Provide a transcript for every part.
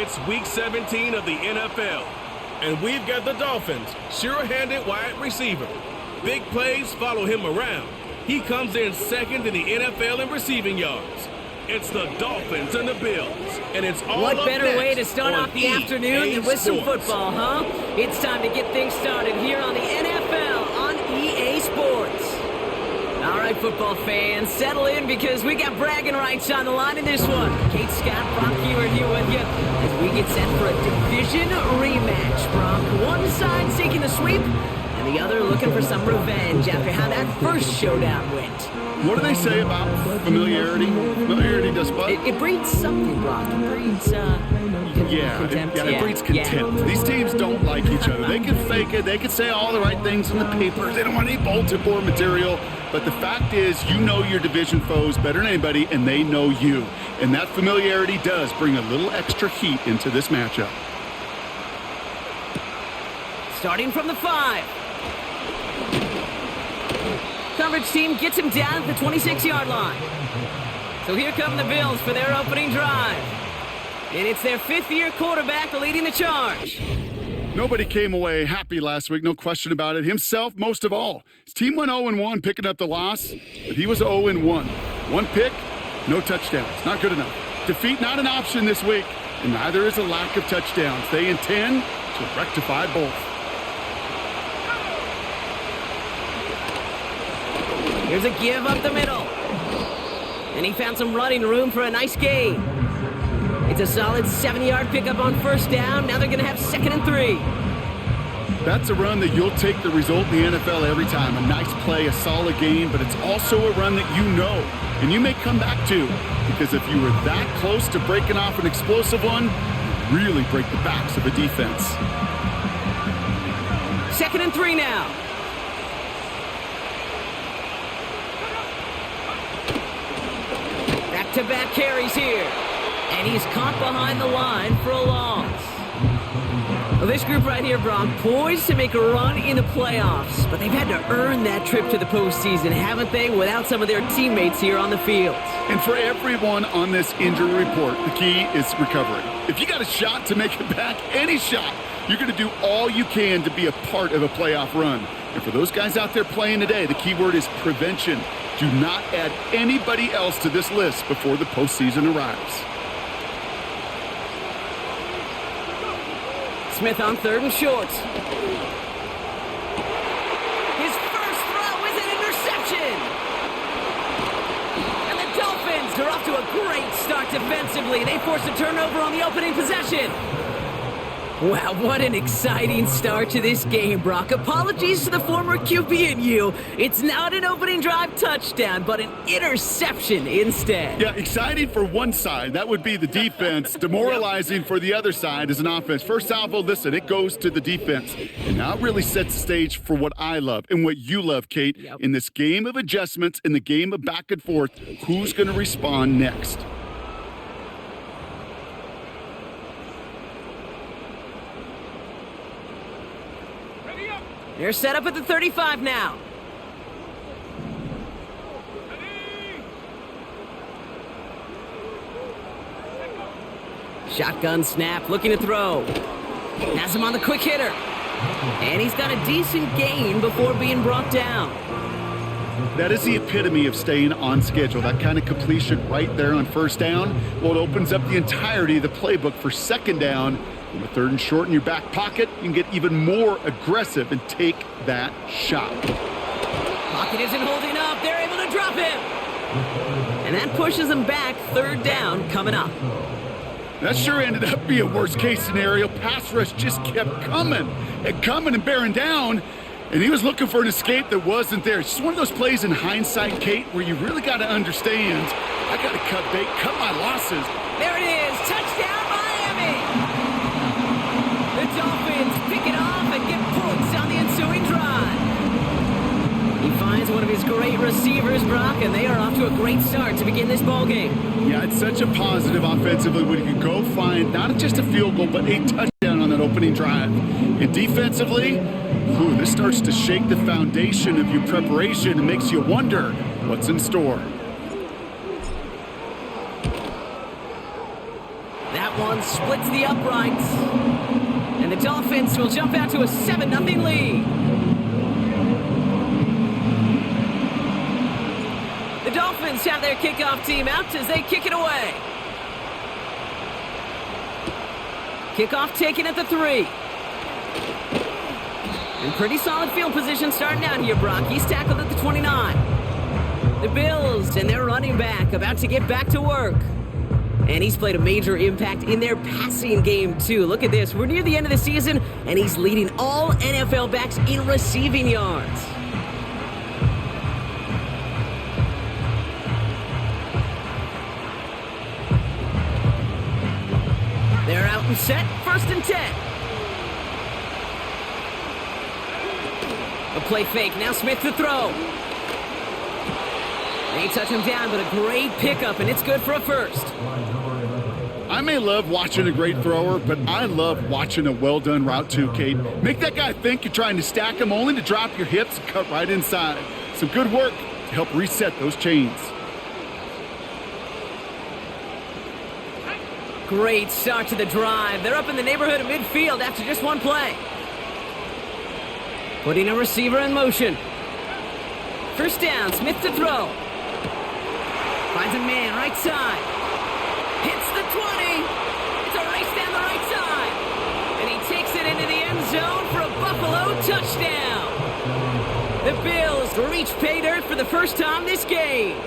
It's Week 17 of the NFL, and we've got the Dolphins' sure-handed wide receiver. Big plays follow him around. He comes in second in the NFL in receiving yards. It's the Dolphins and the Bills, and it's all What up better next way to start off the afternoon than with some football, huh? It's time to get things started here on the NFL on EA Sports. All right, football fans, settle in because we got bragging rights on the line in this one. Kate Scott, Brock Hewitt here with you as we get set for a division rematch. Brock, one side seeking the sweep, and the other looking for some revenge after how that first showdown went. What do they say about familiarity? Familiarity does what? It breeds something, Brock. It breeds, contempt. It breeds contempt. These teams don't like each other. They can fake it. They can say all the right things in the papers. They don't want any bulletin board material. But the fact is, you know your division foes better than anybody, and they know you. And that familiarity does bring a little extra heat into this matchup. Starting from the 5. Coverage team gets him down at the 26-yard line. So here come the Bills for their opening drive. And it's their fifth-year quarterback leading the charge. Nobody came away happy last week, no question about it. Himself, most of all. His team went 0-1, picking up the loss, but he was 0-1. One pick, no touchdowns. Not good enough. Defeat not an option this week, and neither is a lack of touchdowns. They intend to rectify both. Here's a give up the middle. And he found some running room for a nice gain. It's a solid 7-yard pickup on first down. Now they're going to have 2nd and 3. That's a run that you'll take the result in the NFL every time. A nice play, a solid game, but it's also a run that you know and you may come back to, because if you were that close to breaking off an explosive one, you really break the backs of a defense. 2nd and 3 now. Back-to-back carries here. And he's caught behind the line for a loss. Well, this group right here, Brock, poised to make a run in the playoffs, but they've had to earn that trip to the postseason, haven't they, without some of their teammates here on the field. And for everyone on this injury report, the key is recovery. If you got a shot to make it back, any shot, you're going to do all you can to be a part of a playoff run. And for those guys out there playing today, the key word is prevention. Do not add anybody else to this list before the postseason arrives. Smith on 3rd and short. His first throw is an interception. And the Dolphins are off to a great start defensively. They force a turnover on the opening possession. Wow, what an exciting start to this game, Brock. Apologies to the former QB and you. It's not an opening drive touchdown, but an interception instead. Yeah, exciting for one side. That would be the defense. Demoralizing for the other side as an offense. First salvo, listen, it goes to the defense. And now it really sets the stage for what I love and what you love, Kate. In this game of adjustments, in the game of back and forth, who's going to respond next? They're set up at the 35 now. Shotgun snap, looking to throw. Has him on the quick hitter. And he's got a decent gain before being brought down. That is the epitome of staying on schedule. That kind of completion right there on first down. Well, it opens up the entirety of the playbook for second down. With 3rd and short in your back pocket, you can get even more aggressive and take that shot. Pocket isn't holding up. They're able to drop him. And that pushes them back. 3rd down coming up. That sure ended up being a worst-case scenario. Pass rush just kept coming and bearing down. And he was looking for an escape that wasn't there. It's just one of those plays in hindsight, Kate, where you really got to understand, I got to cut bait, cut my losses. There it is. Touchdown, Miami. The Dolphins pick it off and get points on the ensuing drive. He finds one of his great receivers, Brock, and they are off to a great start to begin this ballgame. Yeah, it's such a positive offensively when you can go find not just a field goal, but a touchdown on that opening drive. And defensively, this starts to shake the foundation of your preparation and makes you wonder what's in store. That one down, splits the uprights. And the Dolphins will jump out to a 7-0 lead. The Dolphins have their kickoff team out as they kick it away. Kickoff taken at the 3. And pretty solid field position starting out here, Brock. He's tackled at the 29. The Bills and their running back about to get back to work. And he's played a major impact in their passing game, too. Look at this. We're near the end of the season, and he's leading all NFL backs in receiving yards. They're out and set. 1st and 10. A play fake. Now Smith to throw. They touch him down, but a great pickup, and it's good for a first. I may love watching a great thrower, but I love watching a well-done route too, Kate. Make that guy think you're trying to stack him only to drop your hips and cut right inside. Some good work to help reset those chains. Great start to the drive. They're up in the neighborhood of midfield after just one play. Putting a receiver in motion. 1st down, Smith to throw. Finds a man, right side. Hits the 20. It's a race down the right side. And he takes it into the end zone for a Buffalo touchdown. The Bills reach pay dirt for the first time this game.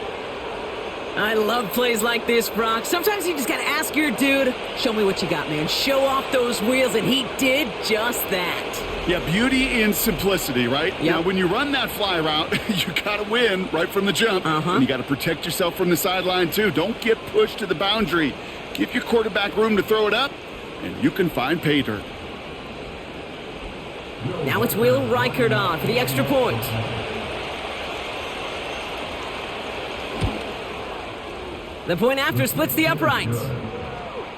I love plays like this, Brock. Sometimes you just gotta ask your dude, show me what you got, man. Show off those wheels, and he did just that. Yeah, beauty in simplicity, right? Yep. Now, when you run that fly route, you got to win right from the jump. And you got to protect yourself from the sideline, too. Don't get pushed to the boundary. Give your quarterback room to throw it up, and you can find pay dirt. Now it's Will Reichert on for the extra point. The point after splits the uprights.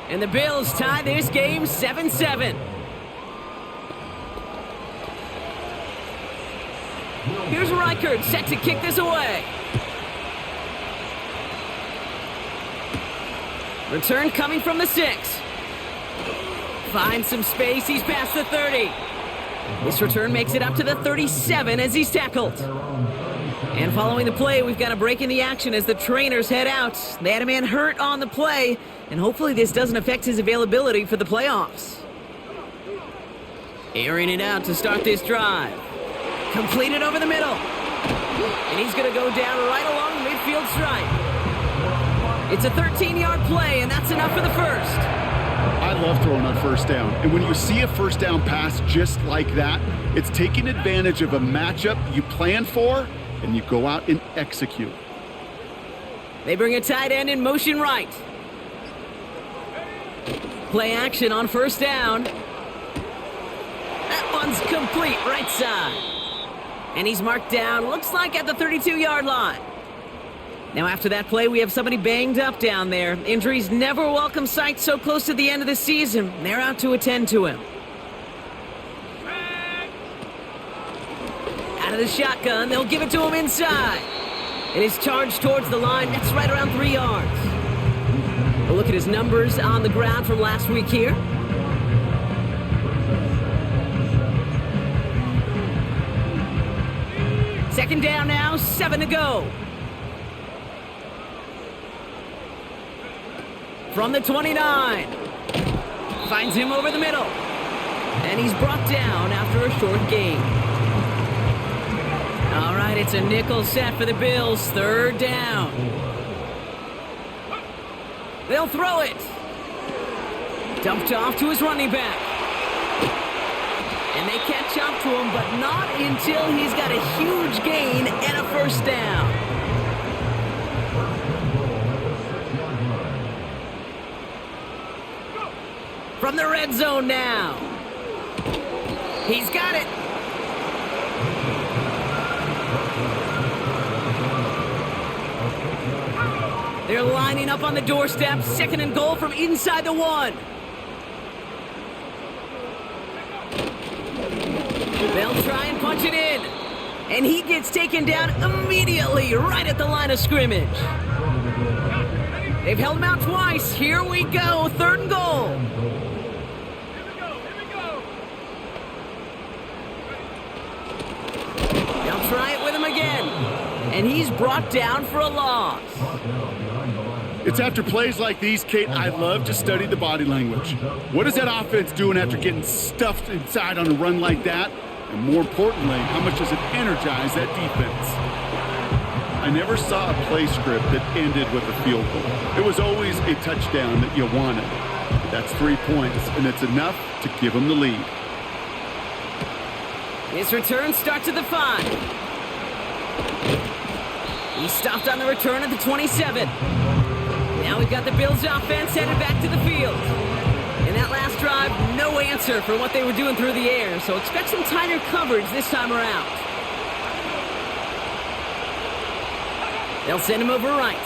And the Bills tie this game 7-7. Here's Reichert set to kick this away. Return coming from the 6. Finds some space. He's past the 30. This return makes it up to the 37 as he's tackled. And following the play, we've got a break in the action as the trainers head out. They had a man hurt on the play, and hopefully this doesn't affect his availability for the playoffs. Airing it out to start this drive. Completed over the middle. And he's going to go down right along the midfield stripe. It's a 13-yard play, and that's enough for the first. I love throwing on 1st down. And when you see a 1st down pass just like that, it's taking advantage of a matchup you plan for, and you go out and execute. They bring a tight end in motion right. Play action on 1st down. That one's complete right side. And he's marked down, looks like at the 32-yard line. Now after that play, we have somebody banged up down there. Injuries never a welcome sight so close to the end of the season. They're out to attend to him. Out of the shotgun, they'll give it to him inside. And his charge towards the line, that's right around 3 yards. A look at his numbers on the ground from last week here. Second down now, 7 to go. From the 29. Finds him over the middle. And he's brought down after a short gain. All right, it's a nickel set for the Bills. 3rd down. They'll throw it. Dumped off to his running back. And they catch up to him, but not until he's got a huge gain and a 1st down. From the red zone now. He's got it. They're lining up on the doorstep. 2nd and goal from inside the 1. They'll try and punch it in. And he gets taken down immediately right at the line of scrimmage. They've held him out twice. Here we go. 3rd and goal. They'll try it with him again. And he's brought down for a loss. It's after plays like these, Kate, I love to study the body language. What is that offense doing after getting stuffed inside on a run like that? And more importantly, how much does it energize that defense? I never saw a play script that ended with a field goal. It was always a touchdown that you wanted. That's 3 points, and it's enough to give them the lead. His return starts at the 5. He stopped on the return at the 27. Now we've got the Bills offense headed back to the field. In that last drive, no answer for what they were doing through the air, so expect some tighter coverage this time around. They'll send him over right.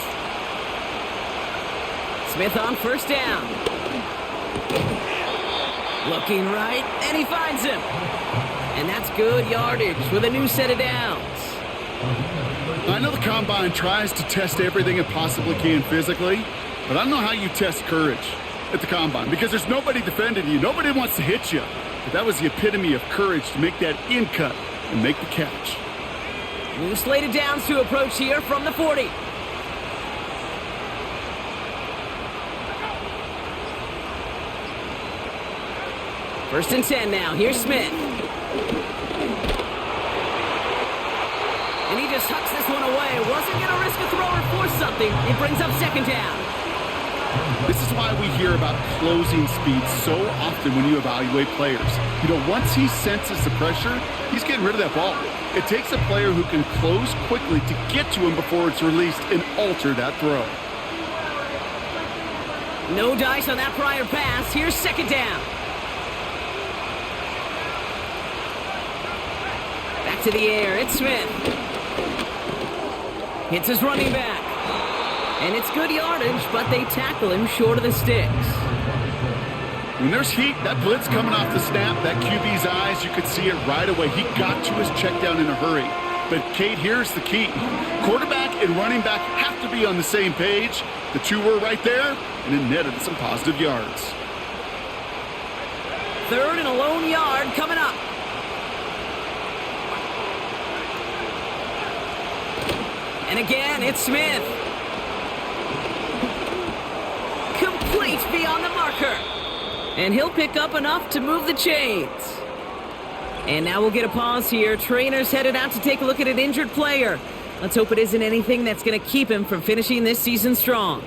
Smith on 1st down. Looking right, and he finds him. And that's good yardage with a new set of downs. I know the Combine tries to test everything it possibly can physically, but I don't know how you test courage at the Combine because there's nobody defending you. Nobody wants to hit you. But that was the epitome of courage to make that in cut and make the catch. New slated downs to approach here from the 40. First and 10 now. Here's Smith. And he just hucks this one away. Wasn't going to risk a throw or force something. It brings up 2nd down. This is why we hear about closing speed so often when you evaluate players. You know, once he senses the pressure, he's getting rid of that ball. It takes a player who can close quickly to get to him before it's released and alter that throw. No dice on that prior pass. Here's 2nd down. Back to the air. It's Smith. Hits his running back. And it's good yardage, but they tackle him short of the sticks. When there's heat, that blitz coming off the snap, that QB's eyes, you could see it right away. He got to his check down in a hurry. But, Kate, here's the key. Quarterback and running back have to be on the same page. The two were right there, and it netted some positive yards. 3rd and a lone yard coming up. And again, it's Smith. Complete beyond the marker. And he'll pick up enough to move the chains. And now we'll get a pause here. Trainer's headed out to take a look at an injured player. Let's hope it isn't anything that's going to keep him from finishing this season strong.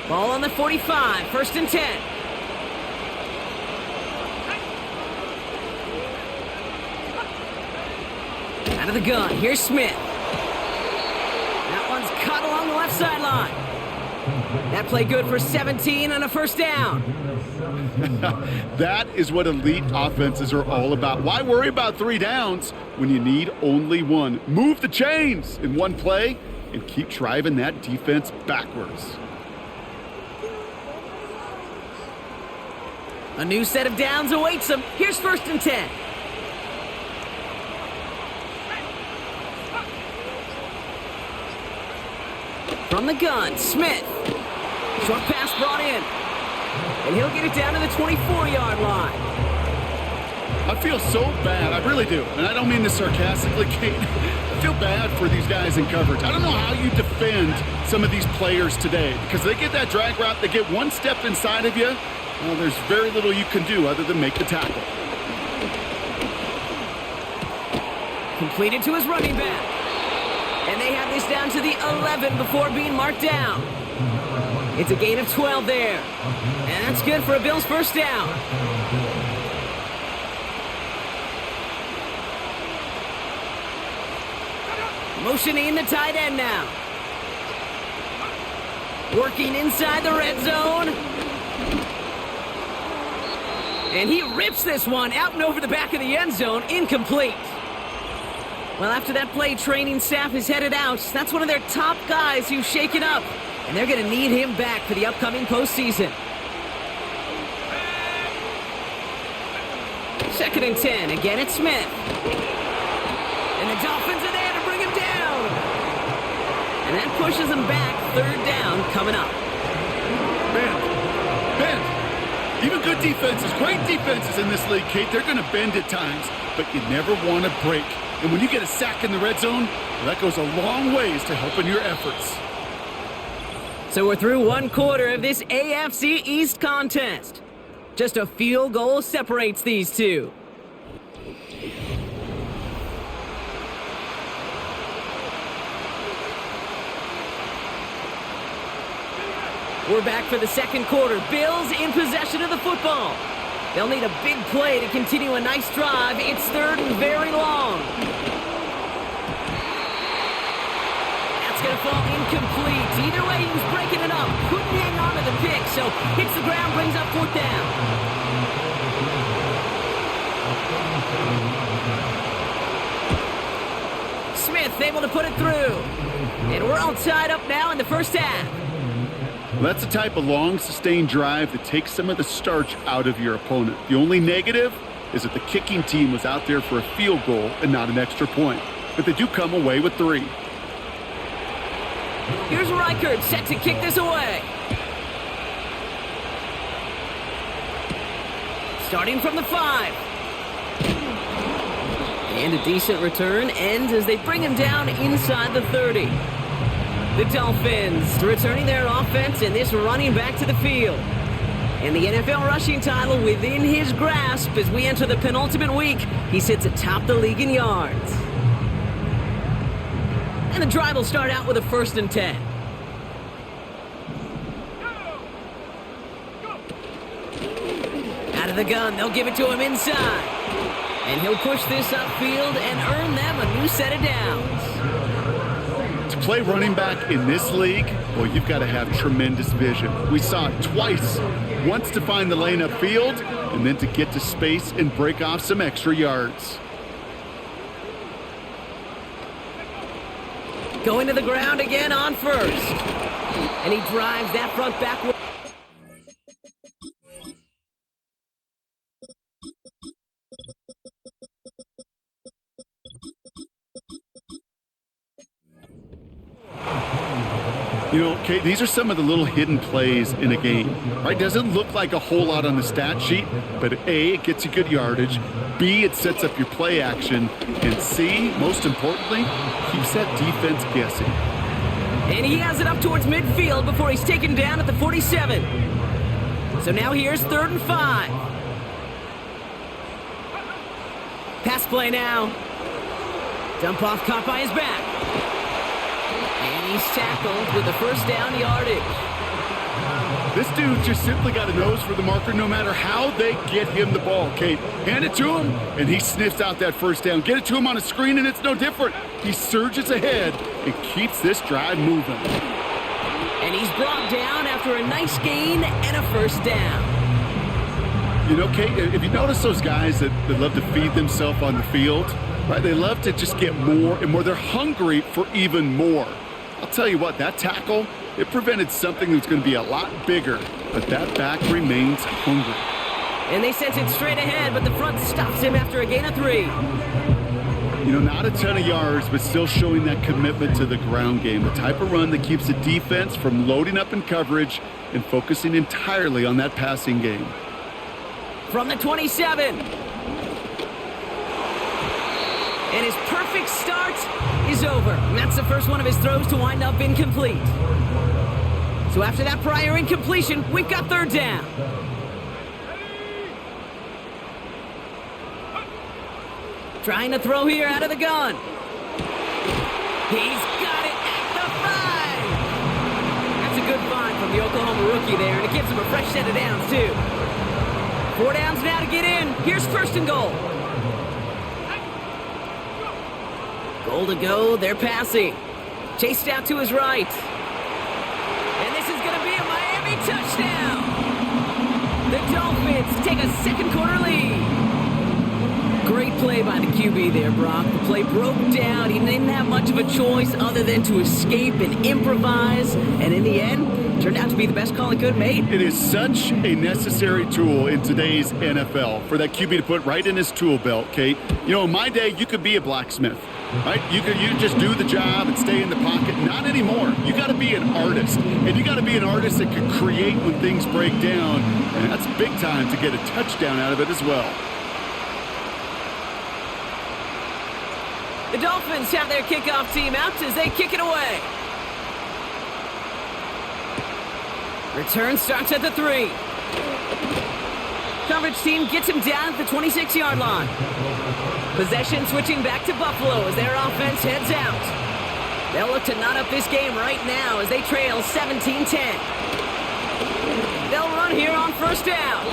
Ball on the 45, 1st and 10. Out of the gun, here's Smith. That one's caught along the left sideline. That play good for 17 and a 1st down. That is what elite offenses are all about. Why worry about 3 downs when you need only 1? Move the chains in one play and keep driving that defense backwards. A new set of downs awaits him. Here's 1st and 10. From the gun, Smith. Short pass brought in. And he'll get it down to the 24-yard line. I feel so bad. I really do. And I don't mean this sarcastically, Kate. I feel bad for these guys in coverage. I don't know how you defend some of these players today because they get that drag route, they get one step inside of you. Well, there's very little you can do other than make the tackle. Completed to his running back. And they have this down to the 11 before being marked down. It's a gain of 12 there. And that's good for a Bills 1st down. Motioning the tight end now. Working inside the red zone. And he rips this one out and over the back of the end zone. Incomplete. Well, after that play, training staff is headed out. That's one of their top guys who's shaken up. And they're going to need him back for the upcoming postseason. 2nd and 10. Again, it's Smith. And the Dolphins are there to bring him down. And that pushes them back. Third down coming up. Bend. Even good defenses, great defenses in this league, Kate, they're going to bend at times, but you never want to break. And when you get a sack in the red zone, well, that goes a long ways to helping your efforts. So we're through one quarter of this AFC East contest. Just a field goal separates these two. We're back for the second quarter. Bills in possession of the football. They'll need a big play to continue a nice drive. It's third and very long. That's going to fall incomplete. Either way, he was breaking it up. Couldn't hang on to the pick, so hits the ground, brings up fourth down. Smith able to put it through. And we're all tied up now in the first half. Well, that's the type of long, sustained drive that takes some of the starch out of your opponent. The only negative is that the kicking team was out there for a field goal and not an extra point. But they do come away with 3. Here's Reichert set to kick this away. Starting from the 5. And a decent return ends as they bring him down inside the 30. The Dolphins returning their offense and this running back to the field. And the NFL rushing title within his grasp as we enter the penultimate week. He sits atop the league in yards. And the drive will start out with a 1st and 10. Out of the gun, they'll give it to him inside. And he'll push this upfield and earn them a new set of downs. To play running back in this league, well, you've got to have tremendous vision. We saw it twice. Once to find the lane upfield, and then to get to space and break off some extra yards. Going to the ground again on 1st. And he drives that front backward. You know, Kate, these are some of the little hidden plays in a game, right? Doesn't look like a whole lot on the stat sheet, but A, it gets you good yardage, B, it sets up your play action, and C, most importantly, keeps that defense guessing. And he has it up towards midfield before he's taken down at the 47. So now here's 3rd and 5. Pass play now. Dump off caught by his back. And he's tackled with the 1st down yardage. This dude just simply got a nose for the marker no matter how they get him the ball, Kate. Hand it to him, and he sniffs out that 1st down. Get it to him on a screen, and it's no different. He surges ahead and keeps this drive moving. And he's brought down after a nice gain and a 1st down. You know, Kate, if you notice those guys that love to feed themselves on the field, right? They love to just get more and more. They're hungry for even more. I'll tell you what, that tackle, it prevented something that's going to be a lot bigger, but that back remains hungry. And they sense it straight ahead, but the front stops him after a gain of 3. You know, not a ton of yards, but still showing that commitment to the ground game, the type of run that keeps the defense from loading up in coverage and focusing entirely on that passing game. From the 27. And his perfect start is over. And that's the first one of his throws to wind up incomplete. So after that prior incompletion, we've got 3rd down. Trying to throw here out of the gun. He's got it at the 5. That's a good find from the Oklahoma rookie there, and it gives him a fresh set of downs, too. 4 downs now to get in. Here's 1st and goal. Goal to go. They're passing. Chased out to his right. And this is going to be a Miami touchdown. The Dolphins take a 2nd quarter lead. Great play by the QB there, Brock. The play broke down. He didn't have much of a choice other than to escape and improvise. And in the end, turned out to be the best call he could have made. It is such a necessary tool in today's NFL for that QB to put right in his tool belt, Kate. You know, in my day, you could be a blacksmith. Right? You just do the job and stay in the pocket. Not anymore. You got to be an artist. And you got to be an artist that can create when things break down. And that's big time to get a touchdown out of it as well. The Dolphins have their kickoff team out as they kick it away. Return starts at the 3. Coverage team gets him down at the 26-yard line. Possession switching back to Buffalo as their offense heads out. They'll look to knot up this game right now as they trail 17-10. They'll run here on first down.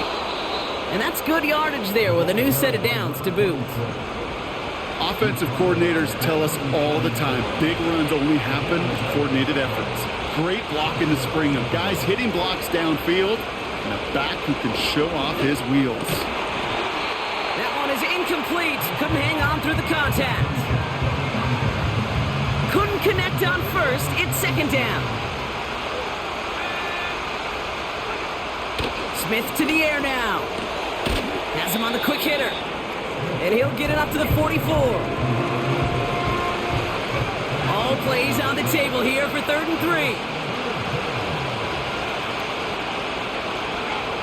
And that's good yardage there with a new set of downs to boot. Offensive coordinators tell us all the time, big runs only happen with coordinated efforts. Great block in the spring of guys hitting blocks downfield and a back who can show off his wheels. That one is incomplete. Couldn't hang on through the contact. Couldn't connect on first. It's second down. Smith to the air now. Has him on the quick hitter. And he'll get it up to the 44. All plays on the table here for 3rd and 3.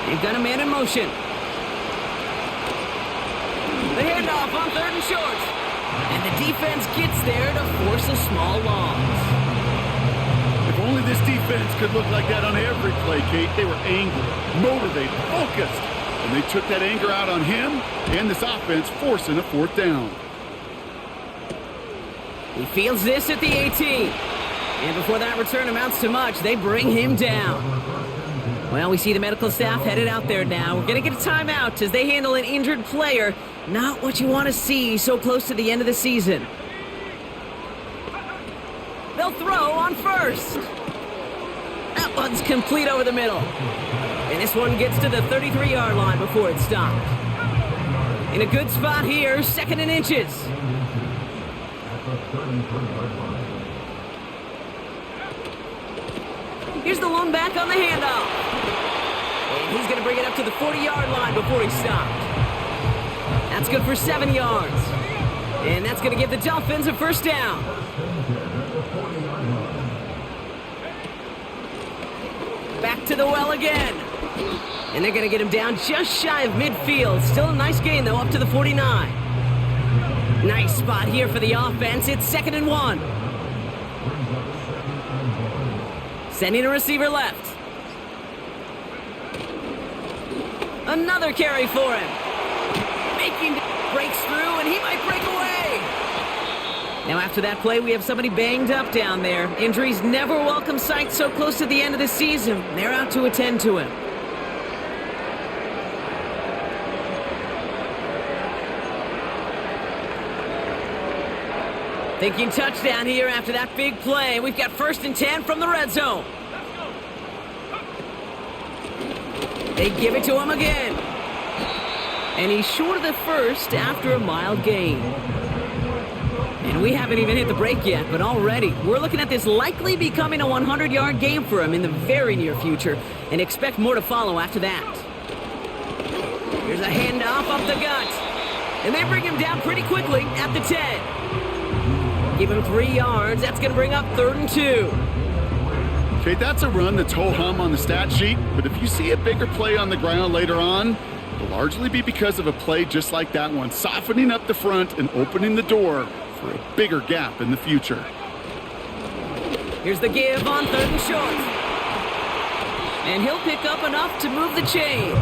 They've got a man in motion. The handoff on 3rd and short. And the defense gets there to force a small loss. If only this defense could look like that on every play, Kate. They were angry, motivated, focused. And they took that anger out on him and this offense, forcing a 4th down. He fields this at the 18. And before that return amounts to much, they bring him down. Well, we see the medical staff headed out there now. We're going to get a timeout as they handle an injured player. Not what you want to see so close to the end of the season. They'll throw on first. That one's complete over the middle. And this one gets to the 33-yard line before it's stopped. In a good spot here, 2nd and inches. Here's the lone back on the handoff. And he's going to bring it up to the 40-yard line before he's stopped. That's good for 7 yards. And that's going to give the Dolphins a first down. Back to the well again. And they're going to get him down just shy of midfield. Still a nice gain, though, up to the 49. Nice spot here for the offense. It's 2nd and 1. Sending a receiver left. Another carry for him. Breaks through, and he might break away. Now, after that play, we have somebody banged up down there. Injuries never a welcome sight so close to the end of the season. They're out to attend to him. Thinking touchdown here after that big play. We've got 1st and 10 from the red zone. They give it to him again. And he's short of the first after a mild gain. And we haven't even hit the break yet, but already we're looking at this likely becoming a 100-yard game for him in the very near future, and expect more to follow after that. Here's a handoff up the gut. And they bring him down pretty quickly at the 10. Give him 3 yards. That's going to bring up 3rd and 2. Okay, that's a run that's ho-hum on the stat sheet, but if you see a bigger play on the ground later on, it'll largely be because of a play just like that one, softening up the front and opening the door for a bigger gap in the future. Here's the give on 3rd and short. And he'll pick up enough to move the chains.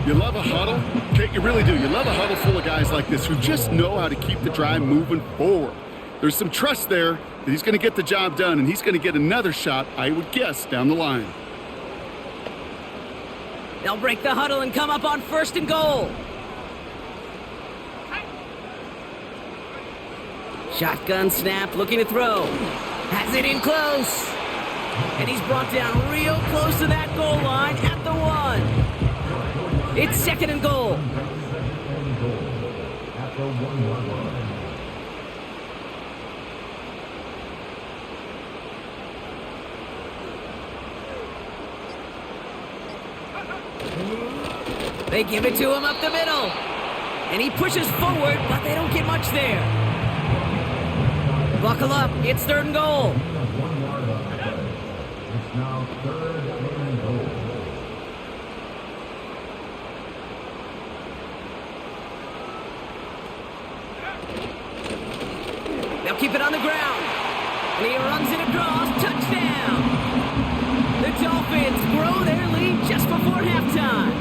You love a huddle? Okay, you really do. You love a huddle full of guys like this who just know how to keep the drive moving forward. There's some trust there that he's going to get the job done, and he's going to get another shot, I would guess, down the line. They'll break the huddle and come up on 1st and goal. Shotgun snap, looking to throw. Has it in close. And he's brought down real close to that goal line at the 1. It's 2nd and goal. They give it to him up the middle. And he pushes forward, but they don't get much there. Buckle up. It's 3rd and goal. It's now 3rd and goal. They'll keep it on the ground. And he runs it across. Touchdown. The Dolphins grow their lead just before halftime.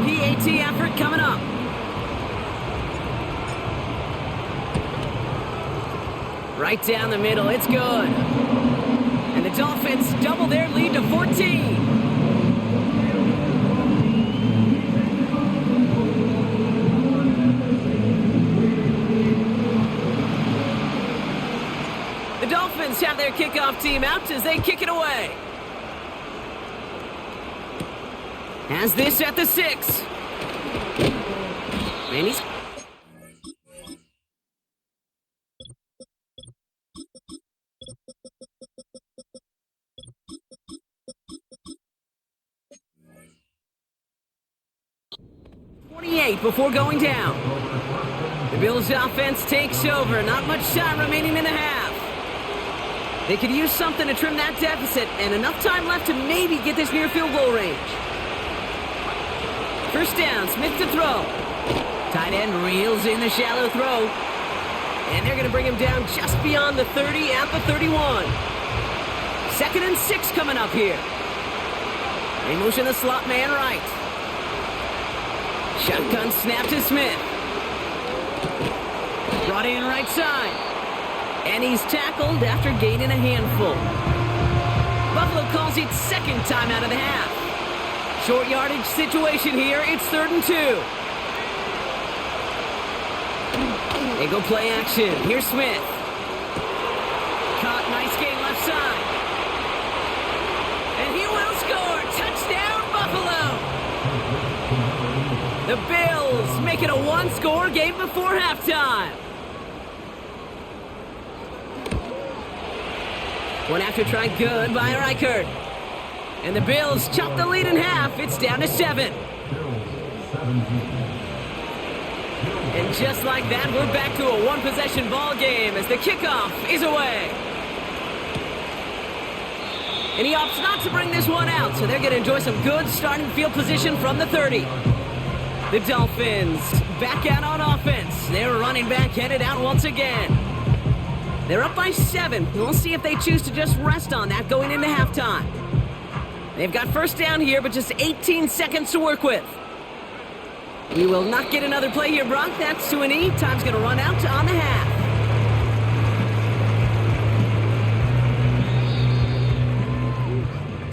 PAT effort coming up. Right down the middle. It's good. And the Dolphins double their lead to 14. The Dolphins have their kickoff team out as they kick it away. Has this at the 6. And he's... before going down. The Bills offense takes over. Not much time remaining in the half. They could use something to trim that deficit, and enough time left to maybe get this near field goal range. First down, Smith to throw. Tight end reels in the shallow throw. And they're going to bring him down just beyond the 30 at the 31. 2nd and 6 coming up here. They motion the slot man right. Shotgun snap to Smith. Brought in right side. And he's tackled after gaining a handful. Buffalo calls it 2nd time out of the half. Short yardage situation here. It's 3rd and 2. They go play action. Here's Smith. Caught, nice gain left side. And he will score. Touchdown, Buffalo. The Bills make it a 1-score game before halftime. One after try good by Reichert. And the Bills chop the lead in half. It's down to 7. And just like that, we're back to a one-possession ball game as the kickoff is away. And he opts not to bring this one out, so they're going to enjoy some good starting field position from the 30. The Dolphins back out on offense. Their running back headed out once again. They're up by 7. We'll see if they choose to just rest on that going into halftime. They've got first down here, but just 18 seconds to work with. We will not get another play here, Brock. That's to an E. Time's going to run out on the half.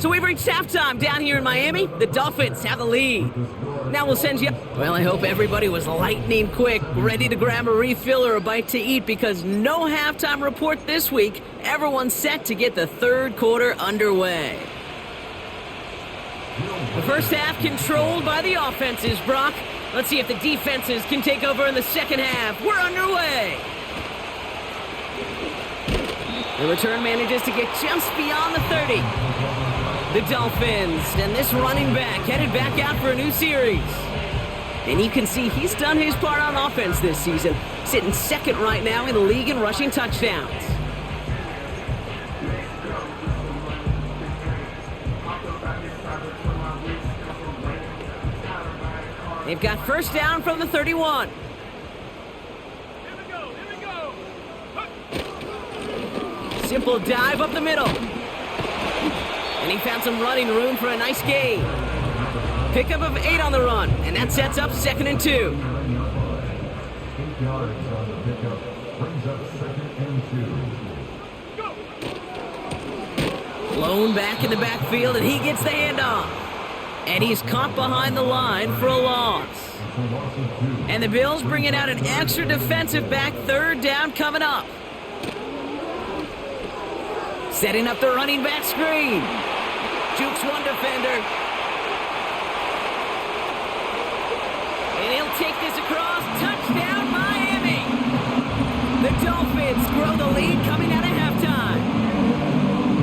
So we've reached halftime down here in Miami. The Dolphins have the lead. Now we'll send you... Well, I hope everybody was lightning quick, ready to grab a refill or a bite to eat, because no halftime report this week. Everyone's set to get the 3rd quarter underway. The first half controlled by the offenses, Brock. Let's see if the defenses can take over in the second half. We're underway. The return manages to get just beyond the 30. The Dolphins and this running back headed back out for a new series. And you can see he's done his part on offense this season, sitting 2nd right now in the league in rushing touchdowns. They've got first down from the 31. Here we go. Simple dive up the middle. And he found some running room for a nice gain. Pickup of 8 on the run, and that sets up 2nd and 2. 8 yards on the pickup brings up 2nd and 2. Blown back in the backfield, and he gets the handoff. And he's caught behind the line for a loss. And the Bills bringing out an extra defensive back. 3rd down coming up. Setting up the running back screen. Jukes one defender. And he'll take this across. Touchdown, Miami. The Dolphins grow the lead coming out of halftime.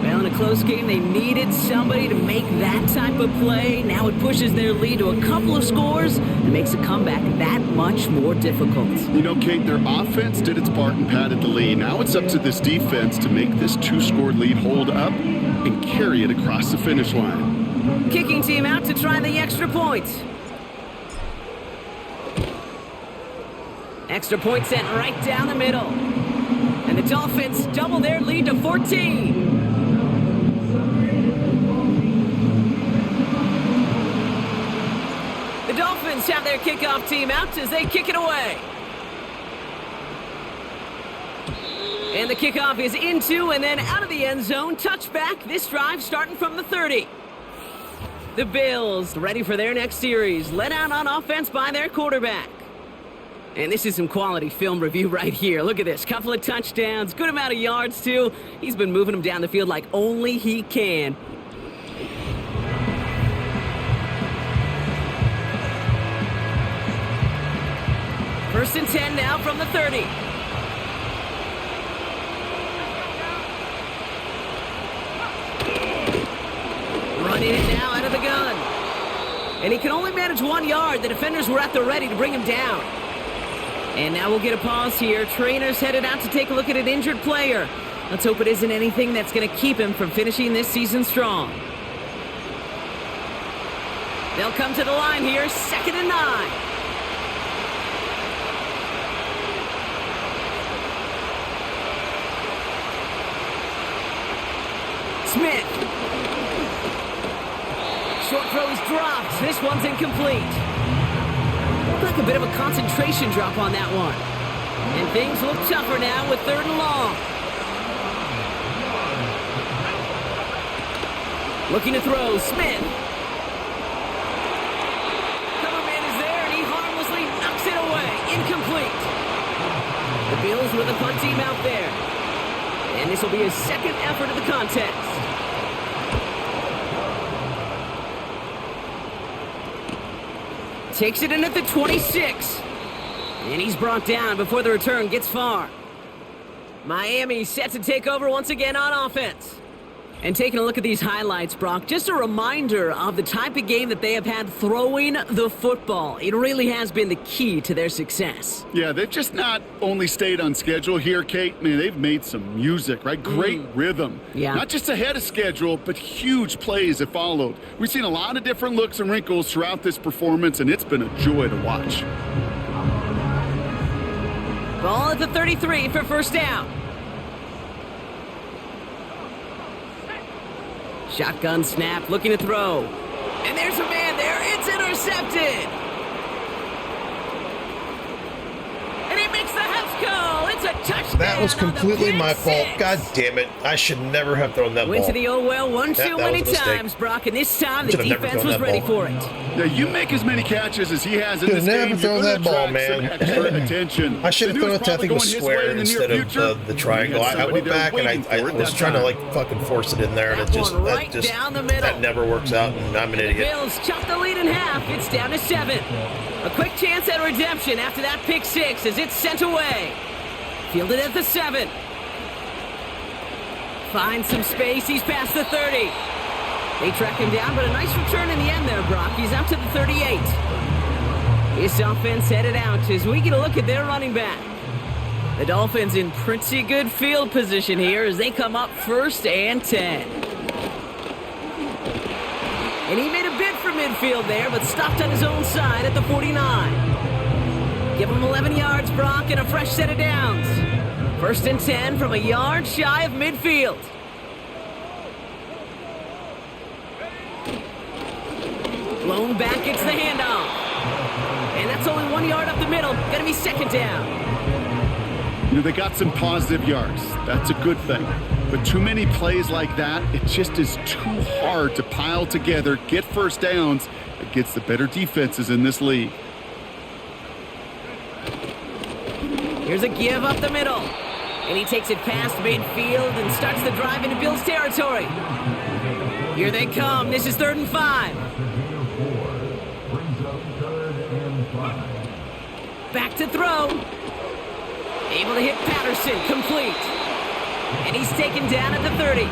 Well, in a close close game. They needed somebody to make that type of play. Now it pushes their lead to a couple of scores and makes a comeback that much more difficult. You know, Kate, their offense did its part and padded the lead. Now it's up to this defense to make this 2-score lead hold up and carry it across the finish line. Kicking team out to try the extra point. Extra point sent right down the middle. And the Dolphins double their lead to 14. The Dolphins have their kickoff team out as they kick it away. And the kickoff is into and then out of the end zone. Touchback, this drive starting from the 30. The Bills ready for their next series. Led out on offense by their quarterback. And this is some quality film review right here. Look at this. Couple of touchdowns. Good amount of yards, too. He's been moving them down the field like only he can. First and 10 now from the 30. Running it now out of the gun. And he can only manage 1 yard. The defenders were at the ready to bring him down. And now we'll get a pause here. Trainers headed out to take a look at an injured player. Let's hope it isn't anything that's going to keep him from finishing this season strong. They'll come to the line here, 2nd and 9. Smith. Short throw is dropped. This one's incomplete. Looked like a bit of a concentration drop on that one. And things look tougher now with 3rd and long. Looking to throw, Smith. Cover man is there, and he harmlessly knocks it away. Incomplete. The Bills with a punt team out there. And this will be his 2nd effort of the contest. Takes it in at the 26. And he's brought down before the return gets far. Miami set to take over once again on offense. And taking a look at these highlights, Brock, just a reminder of the type of game that they have had throwing the football. It really has been the key to their success. Yeah, they've just not only stayed on schedule here, Kate. Man, they've made some music, right? Great rhythm. Yeah. Not just ahead of schedule, but huge plays have followed. We've seen a lot of different looks and wrinkles throughout this performance, and it's been a joy to watch. Ball at the 33 for first down. Shotgun snap, looking to throw. And there's a man there. It's intercepted. And he makes the house call. It's a touchdown. That was completely my fault. God damn it. I should never have thrown that Went ball. to the oh well one That too was a many mistake. times, Brock, and this time the Should've never defense thrown was that ready ball. for it. Yeah, you make as many catches as he has in Should've this never game. thrown You're that gonna ball, attract man. some extra attention. I should have The thrown dude's it to, I think it was probably going his square way in the near instead future. of the triangle. You got I went somebody back and waiting for I it was that trying to time. like fucking force it in there, and That it just, one right down the middle. that never works out, and I'm an The idiot. Bills chop the lead in half. It's down to 7. A quick chance at redemption after that pick 6 as it's sent away. Fielded at the 7. Finds some space. He's past the 30. They track him down, but a nice return in the end there, Brock. He's out to the 38. This offense headed out as we get a look at their running back. The Dolphins in pretty good field position here as they come up 1st and 10. And he made a bid for midfield there, but stopped on his own side at the 49. Give him 11 yards, Brock, and a fresh set of downs. 1st and 10 from a yard shy of midfield. Blown back, gets the handoff. And that's only 1 yard up the middle. Gonna be 2nd down. You know, they got some positive yards. That's a good thing. But too many plays like that, it just is too hard to pile together, get first downs against the better defenses in this league. Here's a give up the middle. And he takes it past midfield and starts the drive into Bills territory. Here they come. This is 3rd and 5. Back to throw. Able to hit Patterson. Complete. And he's taken down at the 30.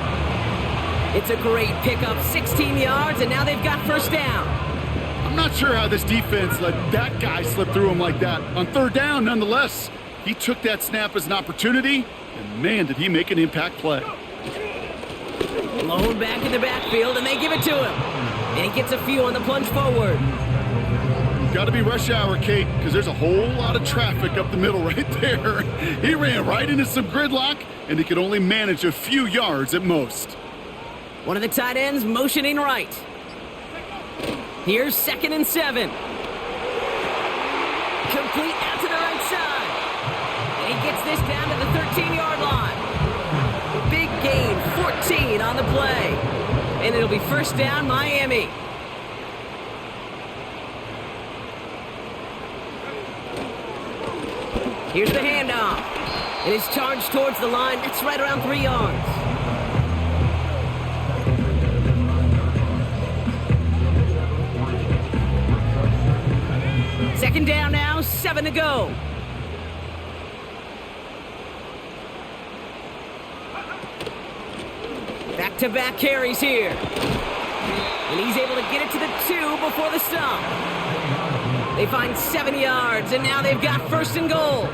It's a great pickup, 16 yards, and now they've got first down. I'm not sure how this defense let that guy slip through him like that. On third down, nonetheless, he took that snap as an opportunity, and man, did he make an impact play. Blown back in the backfield, and they give it to him. And he gets a few on the plunge forward. Got to be rush hour, Kate, because there's a whole lot of traffic up the middle right there. He ran right into some gridlock, and he could only manage a few yards at most. One of the tight ends motioning right. Here's 2nd and 7. Complete out to the right side. And he gets this down to the 13-yard line. Big gain, 14 on the play. And it'll be first down, Miami. Here's the handoff. It is charged towards the line. That's right around 3 yards. Second down now, 7 to go. Back-to-back carries here. And he's able to get it to the 2 before the stop. They find 7 yards, and now they've got first and goal.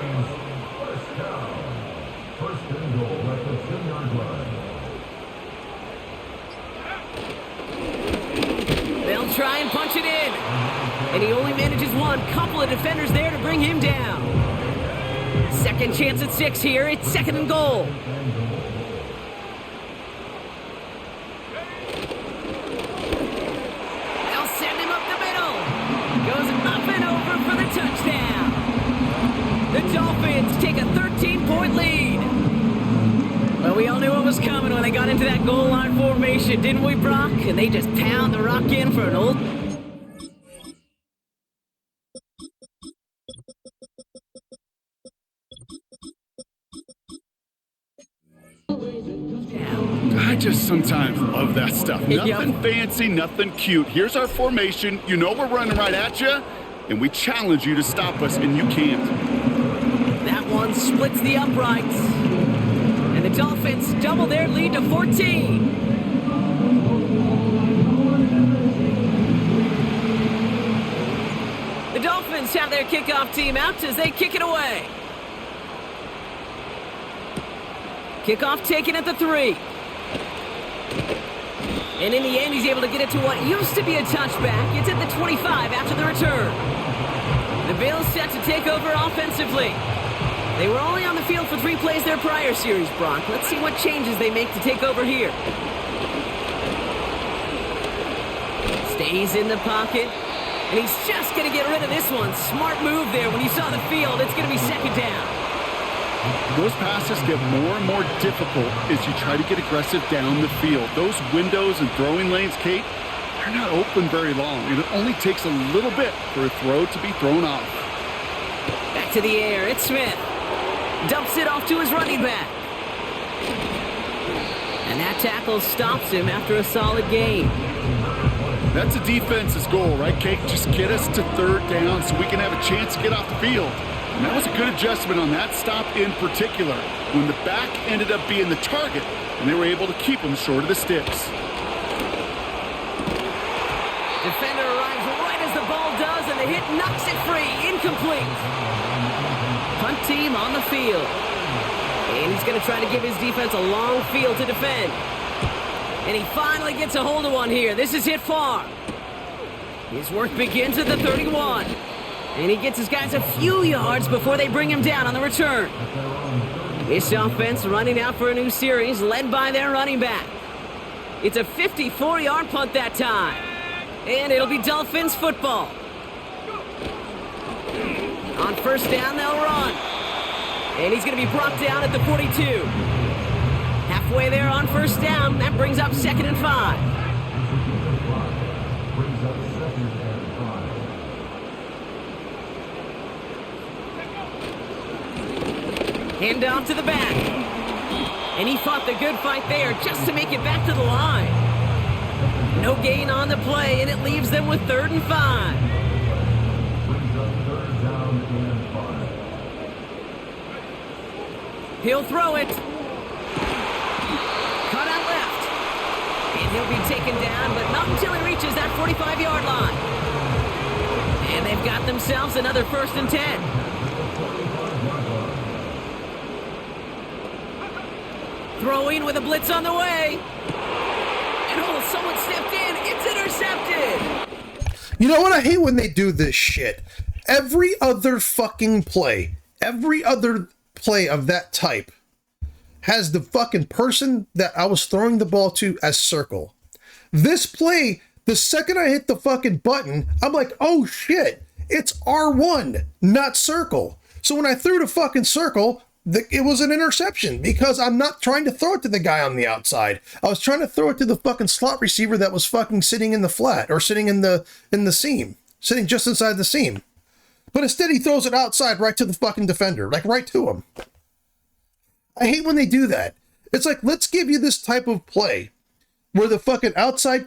First and goal at the 2-yard line. They'll try and punch it in. And he only manages one. Couple of defenders there to bring him down. Second chance at 6 here. It's 2nd and goal. They'll send him up the middle. Goes up and over for the touchdown. The Dolphins take a 13-point lead. Well, we all knew what was coming when they got into that goal line formation, didn't we, Brock? And they just pound the rock in for an old... I just sometimes love that stuff. Nothing fancy, nothing cute. Here's our formation. You know we're running right at you, and we challenge you to stop us, and you can't. That one splits the uprights. And the Dolphins double their lead to 14. The Dolphins have their kickoff team out as they kick it away. Kickoff taken at the 3. And in the end, he's able to get it to what used to be a touchback. It's at the 25 after the return. The Bills set to take over offensively. They were only on the field for 3 plays their prior series, Brock. Let's see what changes they make to take over here. Stays in the pocket. And he's just going to get rid of this one. Smart move there. When he saw the field, it's going to be 2nd down. Those passes get more and more difficult as you try to get aggressive down the field. Those windows and throwing lanes, Kate, they're not open very long, and it only takes a little bit for a throw to be thrown off. Back to the air, it's Smith. Dumps it off to his running back. And that tackle stops him after a solid gain. That's a defense's goal, right, Kate? Just get us to 3rd down so we can have a chance to get off the field. And that was a good adjustment on that stop in particular, when the back ended up being the target, and they were able to keep him short of the sticks. Defender arrives right as the ball does, and the hit knocks it free. Incomplete. Punt team on the field. And he's going to try to give his defense a long field to defend. And he finally gets a hold of one here. This is hit far. His work begins at the 31. And he gets his guys a few yards before they bring him down on the return. This offense running out for a new series, led by their running back. It's a 54-yard punt that time. And it'll be Dolphins football. On first down, they'll run. And he's going to be brought down at the 42. Halfway there on first down, that brings up 2nd and 5. Hand off to the back. And he fought the good fight there just to make it back to the line. No gain on the play, and it leaves them with 3rd and 5. He'll throw it. Cut out left. and he'll be taken down, but not until he reaches that 45-yard line. And they've got themselves another 1st and 10. Throwing with a blitz on the way. And oh, someone stepped in. It's intercepted. You know what? I hate when they do this shit. Every other fucking play, every other play of that type has the fucking person that I was throwing the ball to as circle. This play, the second I hit the fucking button, I'm like, oh shit, it's R1, not circle. So when I threw the fucking circle, it was an interception because I'm not trying to throw it to the guy on the outside. I was trying to throw it to the fucking slot receiver that was fucking sitting in the flat or sitting in the seam, sitting just inside the seam. But instead he throws it outside right to the fucking defender, like right to him. I hate when they do that. It's like, let's give you this type of play where the fucking outside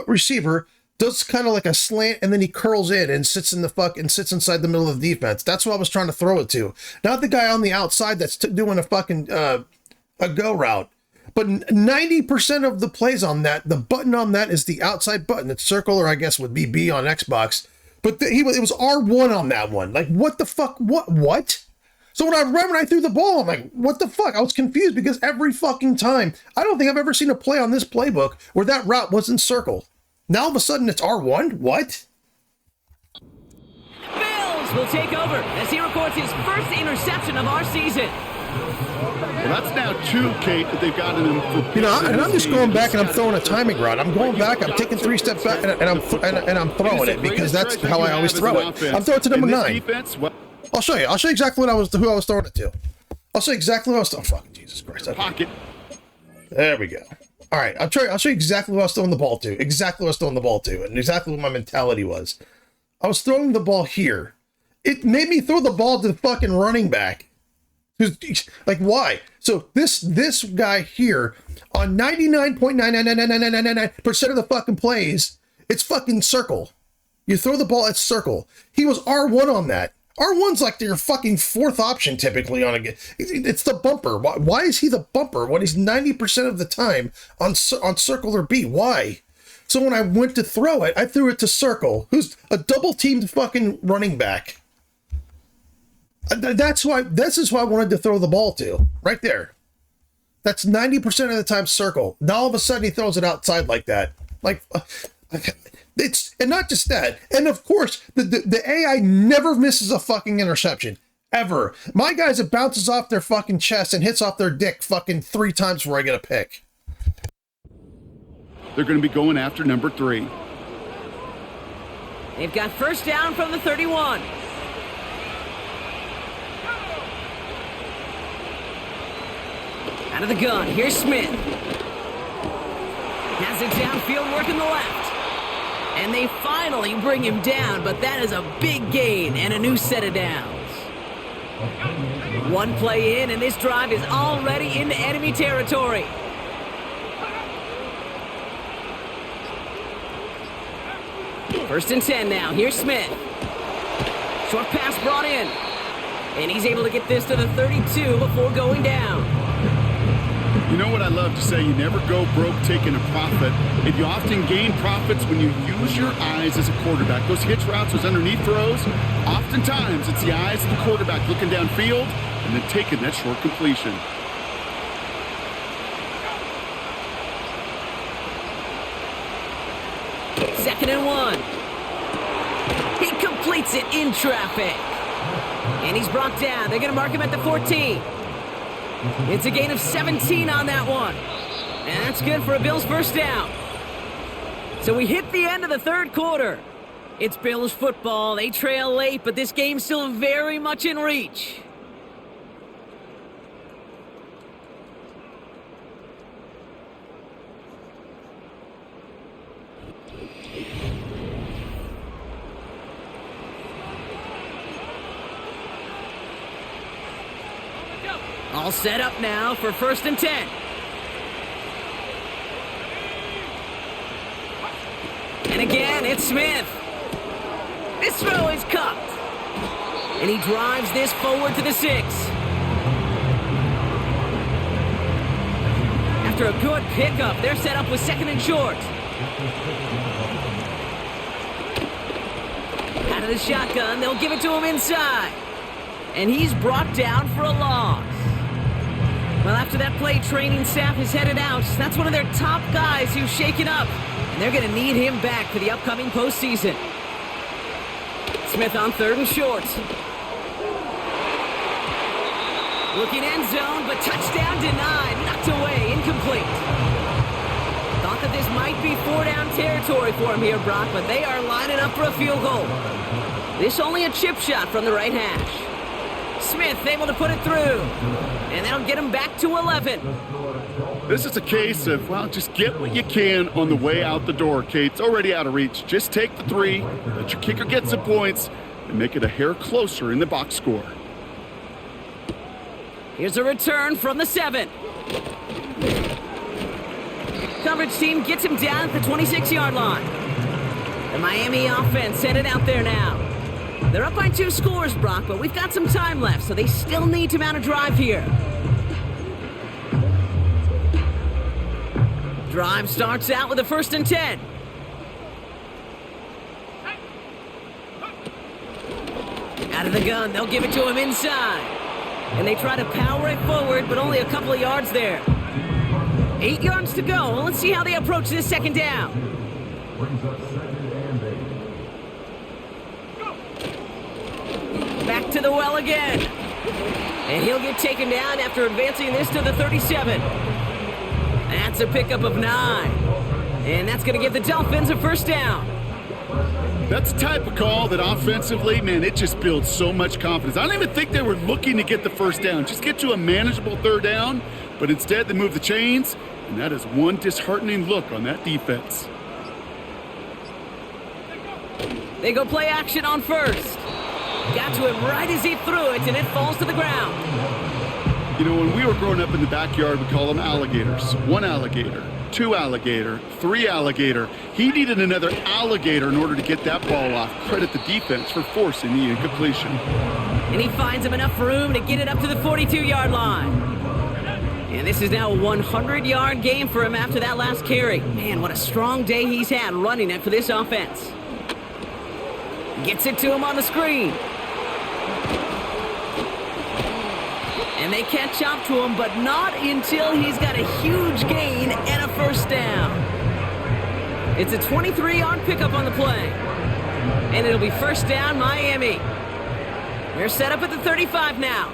receiver does kind of like a slant and then he curls in and sits inside the middle of the defense. That's what I was trying to throw it to. Not the guy on the outside that's doing a fucking a go route. But 90% of the plays on that, the button on that is the outside button. It's circle, or I guess would be B on Xbox. But it was R1 on that one. Like, what the fuck? What? So when I threw the ball, I'm like, what the fuck? I was confused because every fucking time, I don't think I've ever seen a play on this playbook where that route wasn't circle. Now all of a sudden it's R1? What? Bills will take over as he records his first interception of our season. Well, that's now 2, Kate, that they've got in them. And I'm just going back and I'm throwing a timing route. I'm going back, I'm taking 3 steps back, and I'm throwing it because that's how I always throw it. I'm throwing it to number 9. I'll show you. I'll show you exactly who I was throwing it to. I'll show you exactly what I was throwing. Fucking Jesus Christ. Okay. Pocket. There we go. All right. I'll show you exactly what I was throwing the ball to. Exactly what I was throwing the ball to, and exactly what my mentality was. I was throwing the ball here. It made me throw the ball to the fucking running back. Like, why? So this guy here, on 99.99999% of the fucking plays, it's fucking circle. You throw the ball, it's circle. He was R1 on that. R1's like your fucking 4th option typically on a game. It's the bumper. Why is he the bumper when he's 90% of the time on circle or B? Why? So when I went to throw it, I threw it to circle, who's a double-teamed fucking running back. This is who I wanted to throw the ball to. Right there. That's 90% of the time circle. Now all of a sudden he throws it outside like that. And not just that. And of course, the AI never misses a fucking interception. Ever. My guys, it bounces off their fucking chest and hits off their dick fucking 3 times before I get a pick. They're going to be going after number 3. They've got first down from the 31. Out of the gun, here's Smith. Has it downfield, working the left. And they finally bring him down, but that is a big gain and a new set of downs. 1 play in, and this drive is already into enemy territory. First and 10 now. Here's Smith. Short pass brought in. And he's able to get this to the 32 before going down. You know what I love to say? You never go broke taking a profit. And you often gain profits when you use your eyes as a quarterback. Those hitch routes, those underneath throws, oftentimes it's the eyes of the quarterback looking downfield and then taking that short completion. Second and 1. He completes it in traffic. And he's brought down. They're going to mark him at the 14. It's a gain of 17 on that one. And that's good for a Bills first down. So we hit the end of the 3rd quarter. It's Bills football. They trail late, but this game's still very much in reach. All set up now for first and 10. And again, it's Smith. This throw is cupped. And he drives this forward to the 6. After after a good pickup. They're set up with second and short. Out of the shotgun, they'll give it to him inside. And he's brought down for a loss. Well, after that play, training staff is headed out. That's one of their top guys who's shaken up. And they're going to need him back for the upcoming postseason. Smith on third and short. Looking end zone, but touchdown denied. Knocked away, incomplete. Thought that this might be 4-down territory for him here, Brock, but they are lining up for a field goal. This only a chip shot from the right hash. Smith able to put it through, and that'll get him back to 11. This is a case of, well, just get what you can on the way out the door, Kate. It's already out of reach. Just take the 3, let your kicker get some points, and make it a hair closer in the box score. Here's a return from the 7. Coverage team gets him down at the 26-yard line. The Miami offense headed out there now. They're up by 2 scores, Brock, but we've got some time left, so they still need to mount a drive here. Drive starts out with a 1st and 10. Out of the gun, they'll give it to him inside. And they try to power it forward, but only a couple of yards there. 8 yards to go. Well, let's see how they approach this second down. Brings up 2nd and 8. Back to the well again. And he'll get taken down after advancing this to the 37. That's a pickup of 9. And that's going to give the Dolphins a 1st down. That's the type of call that offensively, man, it just builds so much confidence. I don't even think they were looking to get the 1st down. Just get to a manageable 3rd down. But instead, they move the chains. And that is one disheartening look on that defense. They go play action on 1st. Got to him right as he threw it, and it falls to the ground. You know, when we were growing up in the backyard, we call them alligators. 1 alligator, 2 alligator, 3 alligator. He needed another alligator in order to get that ball off. Credit the defense for forcing the incompletion. And he finds him enough room to get it up to the 42-yard line. And this is now a 100-yard game for him after that last carry. Man, what a strong day he's had running it for this offense. Gets it to him on the screen. And they catch up to him, but not until he's got a huge gain and a 1st down. It's a 23-yard pickup on the play. And it'll be 1st down, Miami. They're set up at the 35 now.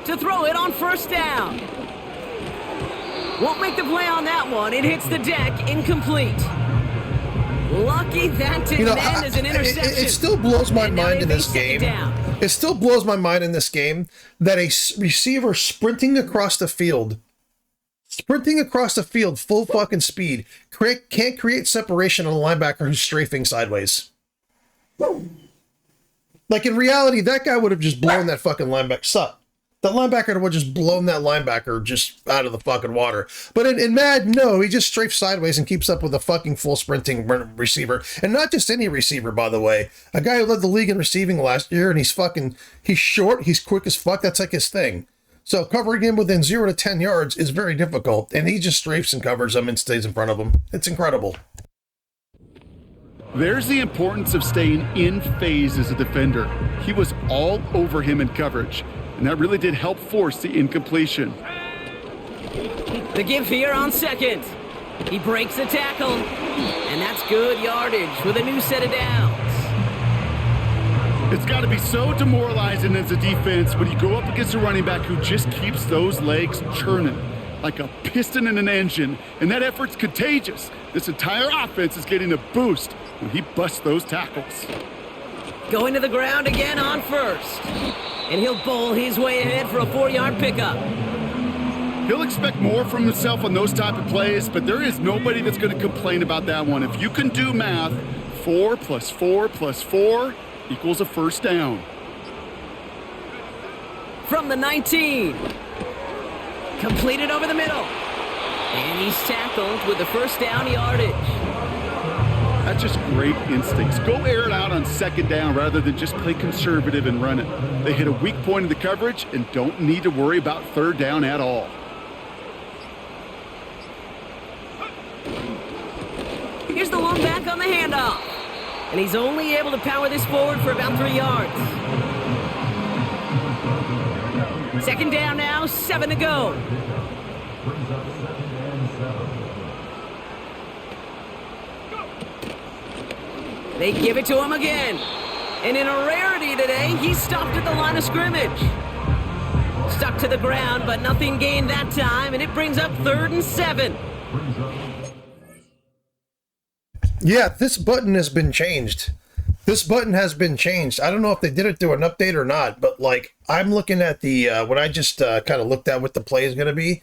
To throw it on 1st down. Won't make the play on that one. It hits the deck, incomplete. Lucky that didn't end as an interception. It still blows my mind in this game. It still blows my mind in this game that a receiver sprinting across the field, full fucking speed, can't create separation on a linebacker who's strafing sideways. Like in reality, that guy would have just blown that fucking linebacker. Suck. That linebacker would have just blown that linebacker just out of the fucking water. But in Madden, no, he just strafes sideways and keeps up with a fucking full sprinting receiver. And not just any receiver, by the way. A guy who led the league in receiving last year, and he's short, he's quick as fuck. That's like his thing. So covering him within 0 to 10 yards is very difficult. And he just strafes and covers him and stays in front of him. It's incredible. There's the importance of staying in phase as a defender. He was all over him in coverage. And that really did help force the incompletion. The give here on 2nd. He breaks the tackle. And that's good yardage with a new set of downs. It's got to be so demoralizing as a defense when you go up against a running back who just keeps those legs churning like a piston in an engine. And that effort's contagious. This entire offense is getting a boost when he busts those tackles. Going to the ground again on 1st. And he'll bowl his way ahead for a 4-yard pickup. He'll expect more from himself on those type of plays, but there is nobody that's going to complain about that one. If you can do math, 4 plus 4 plus 4 equals a 1st down. From the 19. Completed over the middle. And he's tackled with the 1st down yardage. That's just great instincts. Go air it out on second down rather than just play conservative and run it. They hit a weak point in the coverage and don't need to worry about third down at all. Here's the long back on the handoff. And he's only able to power this forward for about 3 yards. Second down now, 7 to go. They give it to him again. And in a rarity today, he stopped at the line of scrimmage. Stuck to the ground, but nothing gained that time, and it brings up 3rd and 7. Yeah, this button has been changed. This button has been changed. I don't know if they did it through an update or not, but like I'm looking at the what I just kind of looked at what the play is going to be.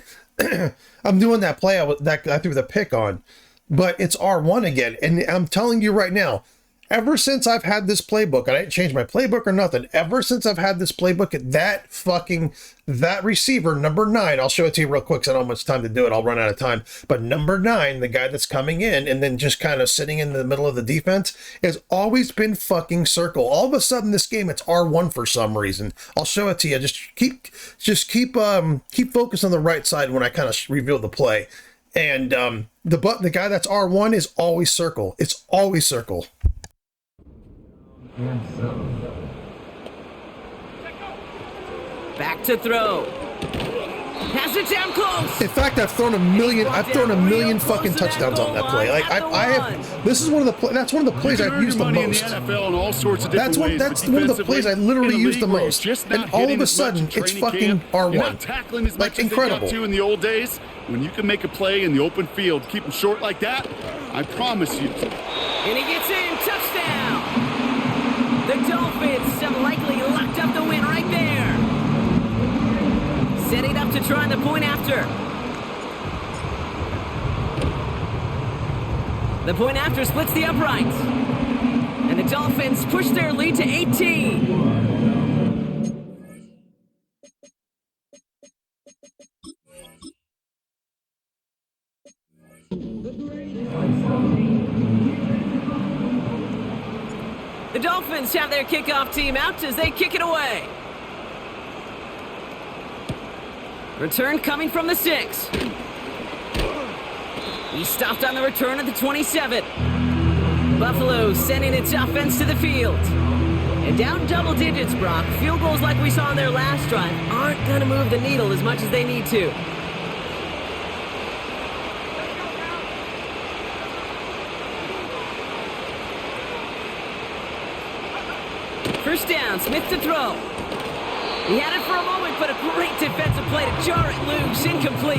I'm doing that play that I threw the pick on, but it's R1 again, and I'm telling you right now, ever since I've had this playbook, and I didn't change my playbook or nothing, ever since I've had this playbook, that receiver, number 9, I'll show it to you real quick because I don't have much time to do it. I'll run out of time. But number 9, the guy that's coming in and then just kind of sitting in the middle of the defense, has always been fucking circle. All of a sudden this game, it's R1 for some reason. I'll show it to you. Just keep focused on the right side when I kind of reveal the play. And the guy that's R1 is always circle. It's always circle. Back to throw. Pass it down close. In fact, I've thrown a million fucking touchdowns on that play. Like I have. This is that's one of the plays I've used the most. That's one of the plays I literally use the most. And all of a sudden, it's fucking R1. Like incredible. In the old days, when you can make a play in the open field, keep them short like that, I promise you. And he gets in. Touchdown. The Dolphins have likely locked up the win right there. Setting up to try the point after. The point after splits the uprights. And the Dolphins push their lead to 18. The Dolphins have their kickoff team out as they kick it away. Return coming from the 6. He stopped on the return at the 27. Buffalo sending its offense to the field. And down double digits, Brock. Field goals like we saw in their last drive aren't going to move the needle as much as they need to. First down, Smith to throw. He had it for a moment, but a great defensive play to jar it loose, incomplete.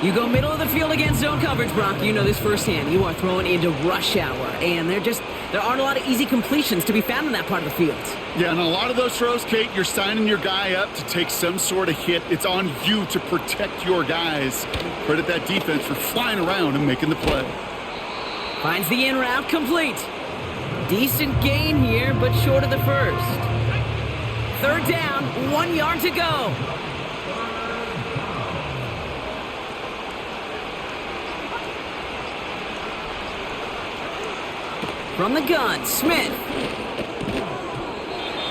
You go middle of the field against zone coverage, Brock. You know this firsthand. You are throwing into rush hour, and there aren't a lot of easy completions to be found in that part of the field. Yeah, and a lot of those throws, Kate, you're signing your guy up to take some sort of hit. It's on you to protect your guys. Credit that defense for flying around and making the play. Finds the in route, complete. Decent gain here, but short of the first. Third down, 1 yard to go. From the gun, Smith.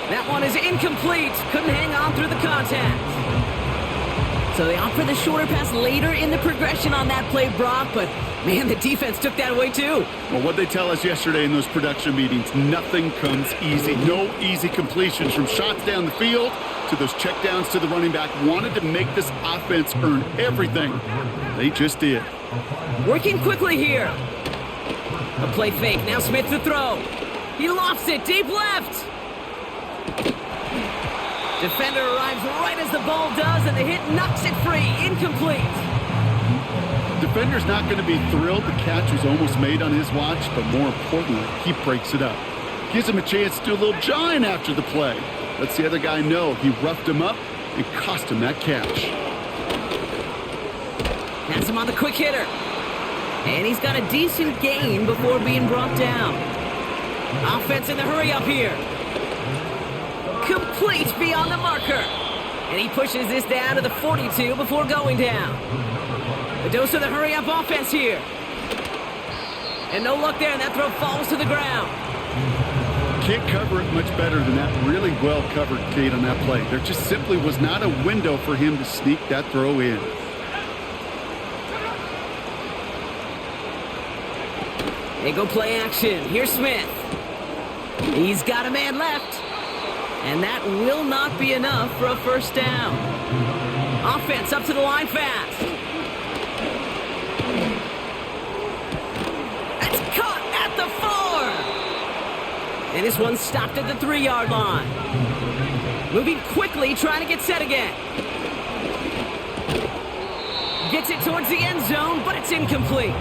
That one is incomplete. Couldn't hang on through the contact. So they offer the shorter pass later in the progression on that play, Brock, but man, the defense took that away too. Well, what they tell us yesterday in those production meetings, nothing comes easy. No easy completions from shots down the field to those checkdowns to the running back. Wanted to make this offense earn everything. They just did. Working quickly here. A play fake. Now Smith to throw. He lofts it deep left. Defender arrives right as the ball does, and the hit knocks it free. Incomplete. Defender's not going to be thrilled the catch was almost made on his watch, but more importantly, he breaks it up. Gives him a chance to do a little jawing after the play. Lets the other guy know he roughed him up and cost him that catch. Has him on the quick hitter. And he's got a decent gain before being brought down. Offense in the hurry up here. Complete beyond the marker. And he pushes this down to the 42 before going down. A dose of the hurry-up offense here. And no luck there, and that throw falls to the ground. Can't cover it much better than that. Really well covered, Kate, on that play. There just simply was not a window for him to sneak that throw in. They go play action. Here's Smith. He's got a man left. And that will not be enough for a first down. Offense up to the line fast. It's caught at the 4. And this one stopped at the 3-yard line. Moving quickly, trying to get set again. Gets it towards the end zone, but it's incomplete.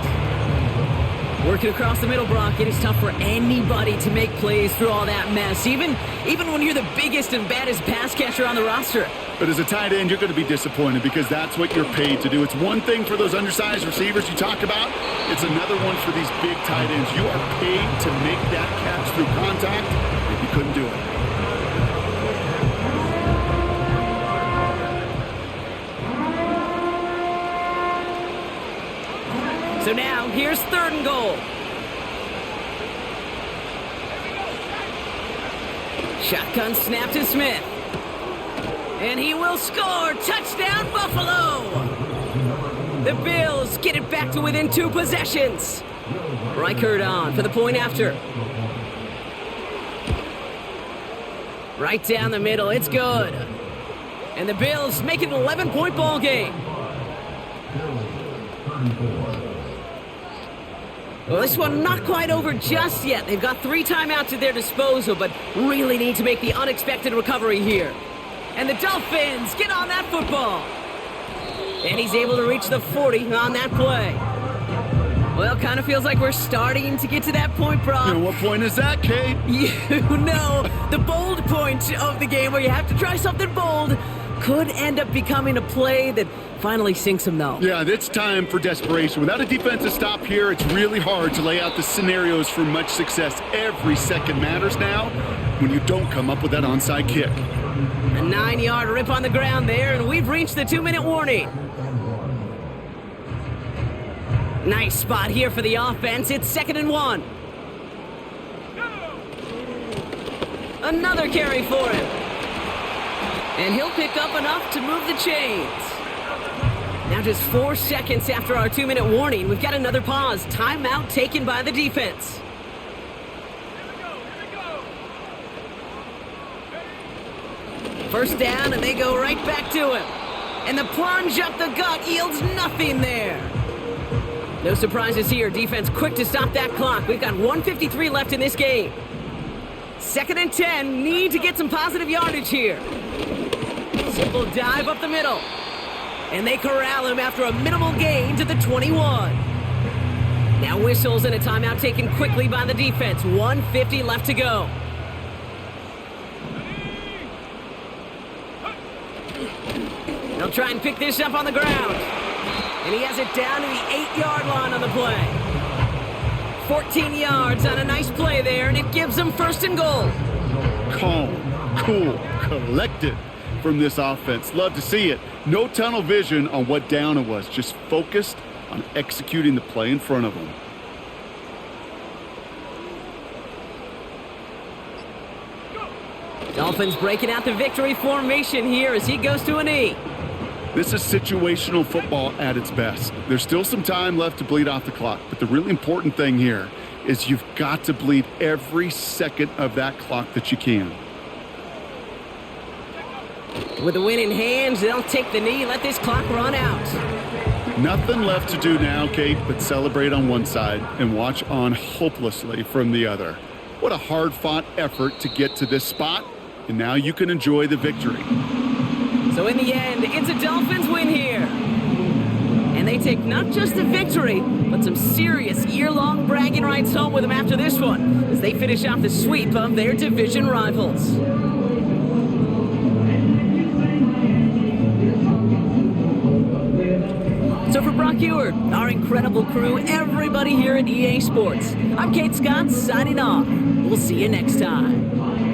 Working across the middle, Brock, it is tough for anybody to make plays through all that mess, even when you're the biggest and baddest pass catcher on the roster. But as a tight end, you're going to be disappointed because that's what you're paid to do. It's one thing for those undersized receivers you talk about. It's another one for these big tight ends. You are paid to make that catch through contact, and you couldn't do it. So now, here's 3rd and goal. Shotgun snap to Smith. And he will score. Touchdown, Buffalo! The Bills get it back to within 2 possessions. Reichert on for the point after. Right down the middle. It's good. And the Bills make it an 11-point ball game. Well, this one not quite over just yet. They've got 3 timeouts at their disposal, but really need to make the unexpected recovery here. And the Dolphins get on that football. And he's able to reach the 40 on that play. Well, kind of feels like we're starting to get to that point, Brock. And what point is that, Kate? You know, the bold point of the game where you have to try something bold could end up becoming a play that finally sinks him, though. Yeah, it's time for desperation. Without a defensive stop here, it's really hard to lay out the scenarios for much success. Every second matters now when you don't come up with that onside kick. A 9-yard rip on the ground there, and we've reached the 2-minute warning. Nice spot here for the offense. It's 2nd and 1. Another carry for him. And he'll pick up enough to move the chains. Now just 4 seconds after our 2-minute warning, we've got another pause. Timeout taken by the defense. First down, and they go right back to him. And the plunge up the gut yields nothing there. No surprises here. Defense quick to stop that clock. We've got 1:53 left in this game. 2nd and 10. Need to get some positive yardage here. Simple dive up the middle. And they corral him after a minimal gain to the 21. Now whistles and a timeout taken quickly by the defense. 1:50 left to go. They'll try and pick this up on the ground. And he has it down to the 8-yard line on the play. 14 yards on a nice play there, and it gives them 1st and goal. Calm, cool, collected from this offense. Love to see it. No tunnel vision on what down it was. Just focused on executing the play in front of them. Dolphins breaking out the victory formation here as he goes to a knee. This is situational football at its best. There's still some time left to bleed off the clock, but the really important thing here is you've got to bleed every second of that clock that you can. With the win in hand, they'll take the knee, let this clock run out. Nothing left to do now, Kate, but celebrate on one side and watch on hopelessly from the other. What a hard-fought effort to get to this spot, and now you can enjoy the victory. So in the end, it's a Dolphins win here. And they take not just the victory, but some serious year-long bragging rights home with them after this one, as they finish off the sweep of their division rivals. So for Brock Ewart, our incredible crew, everybody here at EA Sports, I'm Kate Scott signing off. We'll see you next time.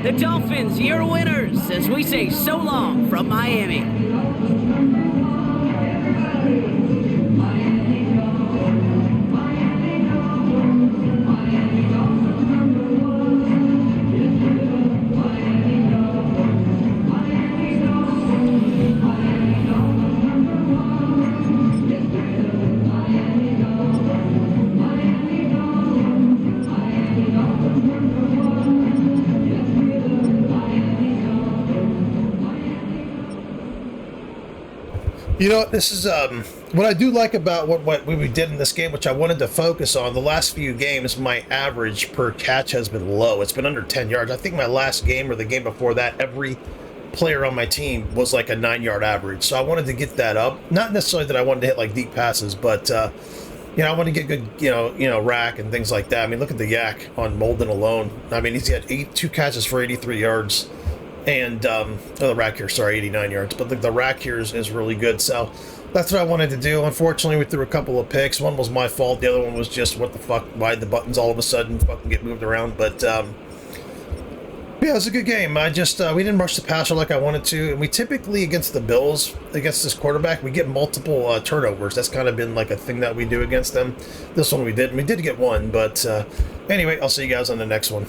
The Dolphins, your winners, as we say so long from Miami. You know, this is what I do like about what we did in this game, which I wanted to focus on. The last few games, my average per catch has been low. It's been under 10 yards. I think my last game or the game before that, every player on my team was like a 9-yard average. So I wanted to get that up. Not necessarily that I wanted to hit like deep passes, but you know, I want to get good, you know, rack and things like that. I mean, look at the yak on Molden alone. I mean, he's got 2 catches for 83 yards. And, the rack here, sorry, 89 yards. But the rack here is really good. So that's what I wanted to do. Unfortunately, we threw a couple of picks. One was my fault. The other one was just, what the fuck, why the buttons all of a sudden fucking get moved around. But, yeah, it was a good game. I just, we didn't rush the passer like I wanted to. And we typically, against the Bills, against this quarterback, we get multiple turnovers. That's kind of been like a thing that we do against them. This one we didn't. We did get one. But, anyway, I'll see you guys on the next one.